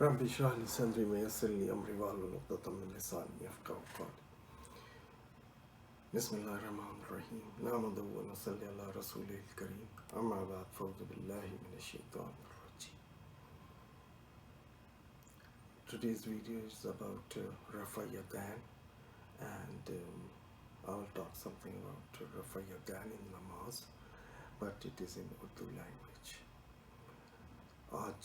رب اشرح لي صدري ويسر لي امري واحلل عقدة من لساني يفقهوا قولي. بسم الله الرحمن الرحيم. نحمده ونصلي على رسوله الكريم. اما بعد فاعوذ بالله من الشيطان الرجيم. Today's video is about Rafa Yadan, and I will talk something about Rafa Yadan in namaz, but it is in Urdu language. آج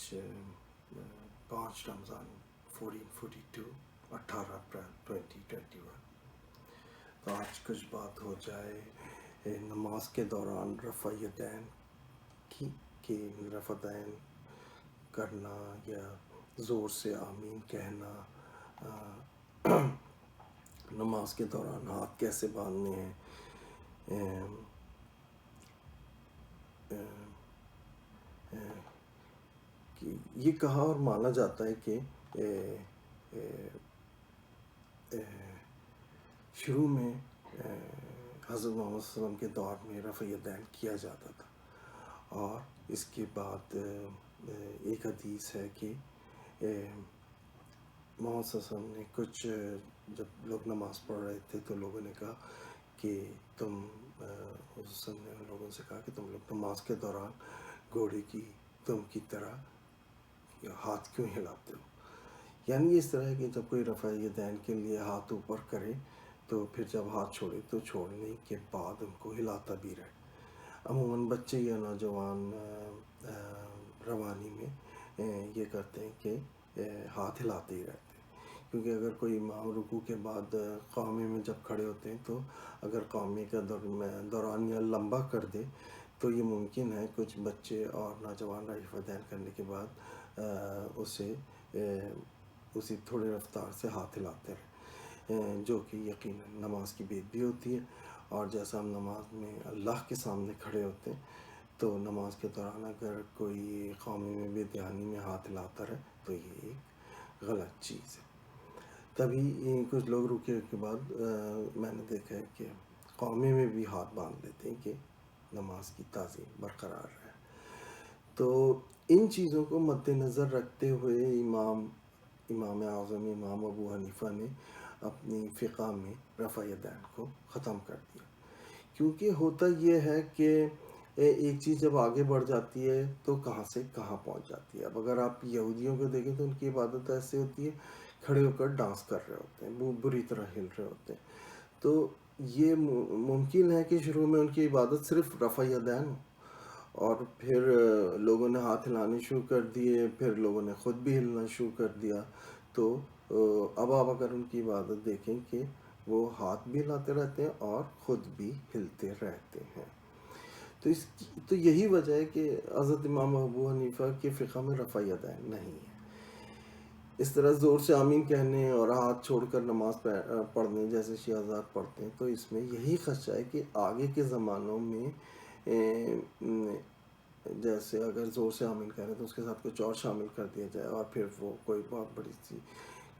5 رمضان 1442 18 اپریل 2021. تو آج کچھ بات ہو جائے نماز کے دوران رفع یدین کی، کہ رفع یدین کرنا یا زور سے آمین کہنا، نماز کے دوران ہاتھ کیسے باندھنے ہیں، یہ کہا اور مانا جاتا ہے کہ شروع میں حضرت محمد صلی اللہ علیہ وسلم کے دور میں رفع یدین کیا جاتا تھا، اور اس کے بعد ایک حدیث ہے کہ محمد صلی اللہ علیہ وسلم نے کچھ، جب لوگ نماز پڑھ رہے تھے تو لوگوں نے کہا کہ تم، حضرت صلی اللہ علیہ وسلم نے لوگوں سے کہا کہ تم لوگ نماز کے دوران گھوڑے کی تم کی طرح ہاتھ کیوں ہلاتے ہو. یعنی اس طرح ہے کہ جب کوئی رفع یدین کے لیے ہاتھ اوپر کرے تو پھر جب ہاتھ چھوڑے تو چھوڑنے کے بعد ان کو ہلاتا بھی رہے. عموماً بچے یا نوجوان روانی میں یہ کرتے ہیں کہ ہاتھ ہلاتے ہی رہتے ہیں، کیونکہ اگر کوئی امام رکوع کے بعد قومے میں جب کھڑے ہوتے ہیں تو اگر قومے کا دورانیہ لمبا کر دے تو یہ ممکن ہے کچھ بچے اور نوجوان رفع یدین کرنے کے بعد اسے اسی تھوڑی رفتار سے ہاتھ ہلاتے رہے، جو کہ یقیناً نماز کی بے ادبی ہوتی ہے. اور جیسا ہم نماز میں اللہ کے سامنے کھڑے ہوتے ہیں تو نماز کے دوران اگر کوئی قومی میں بے دھیانی میں ہاتھ ہلاتا رہے تو یہ ایک غلط چیز ہے. تبھی کچھ لوگ رکے کے بعد میں نے دیکھا ہے کہ قومی میں بھی ہاتھ باندھ لیتے ہیں کہ نماز کی تعظیم برقرار رہے. تو ان چیزوں کو مد نظر رکھتے ہوئے امام اعظم امام ابو حنیفہ نے اپنی فقہ میں رفع یدین کو ختم کر دیا، کیونکہ ہوتا یہ ہے کہ ایک چیز جب آگے بڑھ جاتی ہے تو کہاں سے کہاں پہنچ جاتی ہے. اب اگر آپ یہودیوں کو دیکھیں تو ان کی عبادت ایسے ہوتی ہے، کھڑے ہو کر ڈانس کر رہے ہوتے ہیں، وہ بری طرح ہل رہے ہوتے ہیں. تو یہ ممکن ہے کہ شروع میں ان کی عبادت صرف رفع یدین ہو، اور پھر لوگوں نے ہاتھ ہلانے شروع کر دیے، پھر لوگوں نے خود بھی ہلنا شروع کر دیا. تو اب آپ اگر ان کی عبادت دیکھیں کہ وہ ہاتھ بھی ہلاتے رہتے ہیں اور خود بھی ہلتے رہتے ہیں. تو یہی وجہ ہے کہ حضرت امام ابو حنیفہ کے فقہ میں رفع یدین نہیں ہے. اس طرح زور سے آمین کہنے اور ہاتھ چھوڑ کر نماز پڑھنے جیسے شیعہ حضرات پڑھتے ہیں، تو اس میں یہی خدشہ ہے کہ آگے کے زمانوں میں جیسے اگر زور سے آمین کہہ رہے تو اس کے ساتھ کچھ اور شامل کر دیا جائے، اور پھر وہ کوئی بہت بڑی سی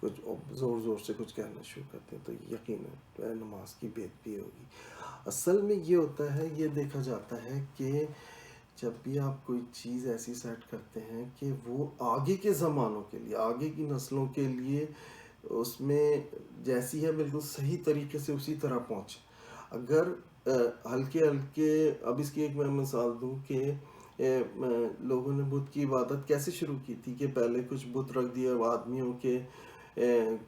کچھ زور سے کچھ کہنا شروع کرتے ہیں، تو یقیناً نماز کی بے ادبی ہوگی. اصل میں یہ ہوتا ہے، یہ دیکھا جاتا ہے کہ جب بھی آپ کوئی چیز ایسی سیٹ کرتے ہیں کہ وہ آگے کے زمانوں کے لیے، آگے کی نسلوں کے لیے اس میں جیسی ہے بالکل صحیح طریقے سے اسی طرح پہنچے. اگر ہلکے اب اس کی ایک میں مثال دوں کہ لوگوں نے بت کی عبادت کیسے شروع کی تھی کہ پہلے کچھ بت رکھ دیا آدمیوں کے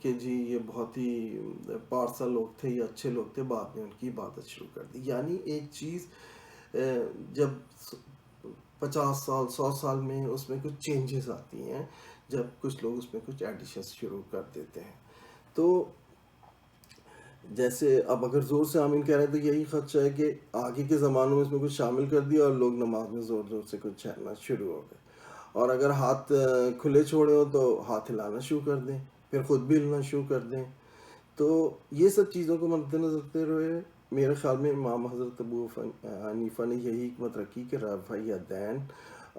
کہ جی یہ بہت ہی پارسا لوگ تھے، یہ اچھے لوگ تھے، بعد میں ان کی عبادت شروع کر دی. یعنی ایک چیز جب 50 سال 100 سال میں اس میں کچھ چینجز آتی ہیں، جب کچھ لوگ اس میں کچھ ایڈیشنز شروع کر دیتے ہیں. تو جیسے اب اگر زور سے آمین کہہ رہے ہیں تو یہی خدشہ ہے کہ آگے کے زمانوں میں اس میں کچھ شامل کر دیا اور لوگ نماز میں زور سے کچھ چھیڑنا شروع ہو گئے. اور اگر ہاتھ کھلے چھوڑے ہو تو ہاتھ ہلانا شروع کر دیں، پھر خود بھی ہلنا شروع کر دیں. تو یہ سب چیزوں کو مد نظر رکھتے ہوئے میرے خیال میں امام حضرت ابو حنیفہ نے یہی حکمت رکھی کہ رفع یدین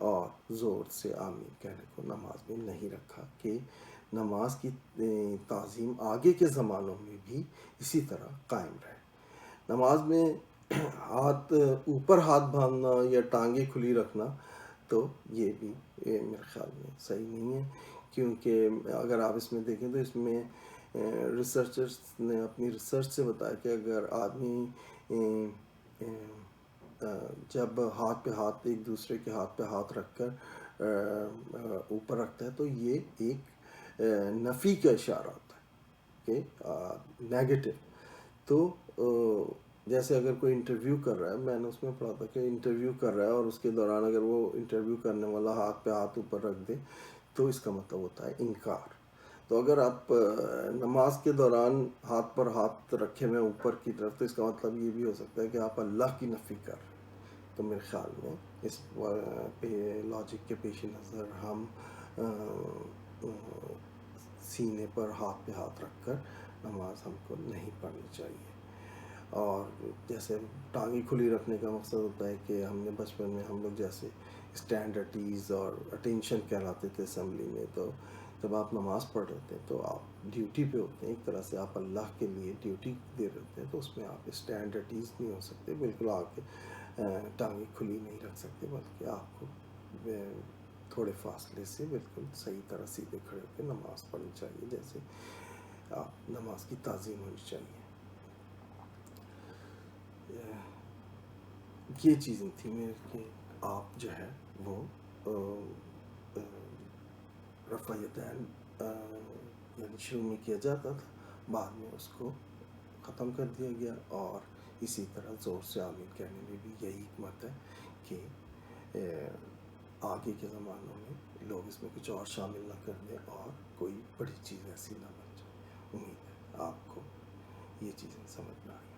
اور زور سے آمین کہنے کو نماز میں نہیں رکھا، کہ نماز کی تعظیم آگے کے زمانوں میں بھی اسی طرح قائم رہے. نماز میں اوپر ہاتھ باندھنا یا ٹانگیں کھلی رکھنا تو یہ بھی میرے خیال میں صحیح نہیں ہے، کیونکہ اگر آپ اس میں دیکھیں تو اس میں ریسرچرس نے اپنی ریسرچ سے بتایا کہ اگر آدمی جب ہاتھ پہ ہاتھ ایک دوسرے کے ہاتھ پہ ہاتھ رکھ کر اوپر رکھتا ہے تو یہ ایک نفی کا اشارہ ہوتا ہے کہ نیگیٹو. تو جیسے اگر کوئی انٹرویو کر رہا ہے، میں نے اس میں پڑھا تھا کہ انٹرویو کر رہا ہے اور اس کے دوران اگر وہ انٹرویو کرنے والا ہاتھ پہ ہاتھ اوپر رکھ دے تو اس کا مطلب ہوتا ہے انکار. تو اگر آپ نماز کے دوران ہاتھ پر ہاتھ رکھے ہوئے اوپر کی طرف تو اس کا مطلب یہ بھی ہو سکتا ہے کہ آپ اللہ کی نفی کر رہے ہیں. تو میرے خیال میں اس لاجک کے پیش نظر ہم سینے پر ہاتھ پہ ہاتھ رکھ کر نماز ہم کو نہیں پڑھنی چاہیے. اور جیسے ٹانگیں کھلی رکھنے کا مقصد ہوتا ہے کہ ہم نے بچپن میں ہم لوگ جیسے اسٹینڈ ایٹ ایز اور اٹینشن کہلاتے تھے اسمبلی میں. تو جب آپ نماز پڑھ رہے تھے تو آپ ڈیوٹی پہ ہوتے ہیں، ایک طرح سے آپ اللہ کے لیے ڈیوٹی دے رہے ہوتے ہیں، تو اس میں آپ اسٹینڈ ایٹ ایز نہیں ہو سکتے، بالکل آ کے ٹانگیں کھلی نہیں رکھ سکتے، بلکہ آپ کو تھوڑے فاصلے سے بالکل صحیح طرح سیدھے کھڑے ہو کے نماز پڑھنی چاہیے، جیسے آپ نماز کی تعظیم ہونی چاہیے. یہ چیزیں تھیں میرے کہ آپ جو ہے وہ رفع یدین یعنی شروع میں کیا جاتا تھا، بعد میں اس کو ختم کر دیا گیا. اور اسی طرح زور سے آمین کہنے میں بھی یہی حکمت ہے کہ آگے کے زمانوں میں لوگ اس میں کچھ اور شامل نہ کر دیں اور کوئی بڑی چیز ایسی نہ بن جائے. امید ہے آپ کو یہ چیزیں سمجھ میں آئی.